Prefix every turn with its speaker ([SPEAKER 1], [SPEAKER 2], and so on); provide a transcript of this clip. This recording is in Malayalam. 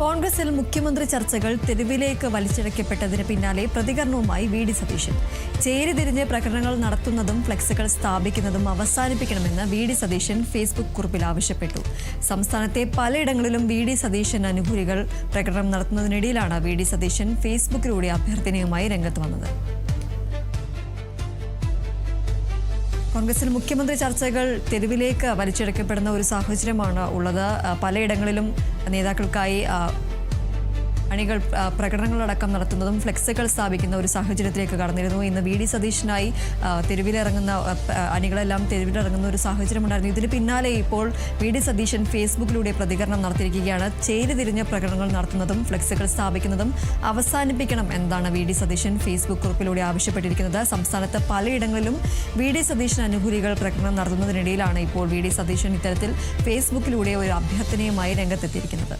[SPEAKER 1] കോൺഗ്രസിൽ മുഖ്യമന്ത്രി ചർച്ചകൾ തെരുവിലേക്ക് വലിച്ചിഴക്കപ്പെട്ടതിന് പിന്നാലെ പ്രതികരണവുമായി വി.ഡി. സതീശൻ. ചേരിതിരിഞ്ഞ് പ്രകടനങ്ങൾ നടത്തുന്നതും ഫ്ലെക്സുകൾ സ്ഥാപിക്കുന്നതും അവസാനിപ്പിക്കണമെന്ന് വി.ഡി. സതീശൻ ഫേസ്ബുക്ക് കുറിപ്പിൽ ആവശ്യപ്പെട്ടു. സംസ്ഥാനത്തെ പലയിടങ്ങളിലും വി.ഡി. സതീശൻ അനുകൂലികൾ പ്രകടനം നടത്തുന്നതിനിടയിലാണ് വി.ഡി. സതീശൻ ഫേസ്ബുക്കിലൂടെ അഭ്യർത്ഥനയുമായി രംഗത്ത് വന്നത്. കോൺഗ്രസിൽ മുഖ്യമന്ത്രി ചർച്ചകൾ തെരുവിലേക്ക് വലിച്ചിഴക്കപ്പെടുന്ന ഒരു സാഹചര്യമാണ് ഉള്ളത്. പലയിടങ്ങളിലും നേതാക്കൾക്കായി അണികൾ പ്രകടനങ്ങളടക്കം നടത്തുന്നതും ഫ്ലെക്സുകൾ സ്ഥാപിക്കുന്ന ഒരു സാഹചര്യത്തിലേക്ക് കടന്നിരുന്നു. ഇന്ന് വി.ഡി. സതീശനായി തെരുവിലിറങ്ങുന്ന അണികളെല്ലാം തെരുവിലിറങ്ങുന്ന ഒരു സാഹചര്യമുണ്ടായിരുന്നു. ഇതിന് പിന്നാലെ ഇപ്പോൾ വി.ഡി. സതീശൻ ഫേസ്ബുക്കിലൂടെ പ്രതികരണം നടത്തിയിരിക്കുകയാണ്. ചേരിതിരിഞ്ഞ് പ്രകടനങ്ങൾ നടത്തുന്നതും ഫ്ലെക്സുകൾ സ്ഥാപിക്കുന്നതും അവസാനിപ്പിക്കണം എന്നാണ് വി.ഡി. സതീശൻ ഫേസ്ബുക്ക് കുറിപ്പിലൂടെ ആവശ്യപ്പെട്ടിരിക്കുന്നത്. സംസ്ഥാനത്ത് പലയിടങ്ങളിലും വി.ഡി. സതീശൻ അനുകൂലികൾ പ്രകടനം നടത്തുന്നതിനിടയിലാണ് ഇപ്പോൾ വി.ഡി. സതീശൻ ഇത്തരത്തിൽ ഫേസ്ബുക്കിലൂടെ ഒരു അഭ്യർത്ഥനയുമായി രംഗത്തെത്തിയിരിക്കുന്നത്.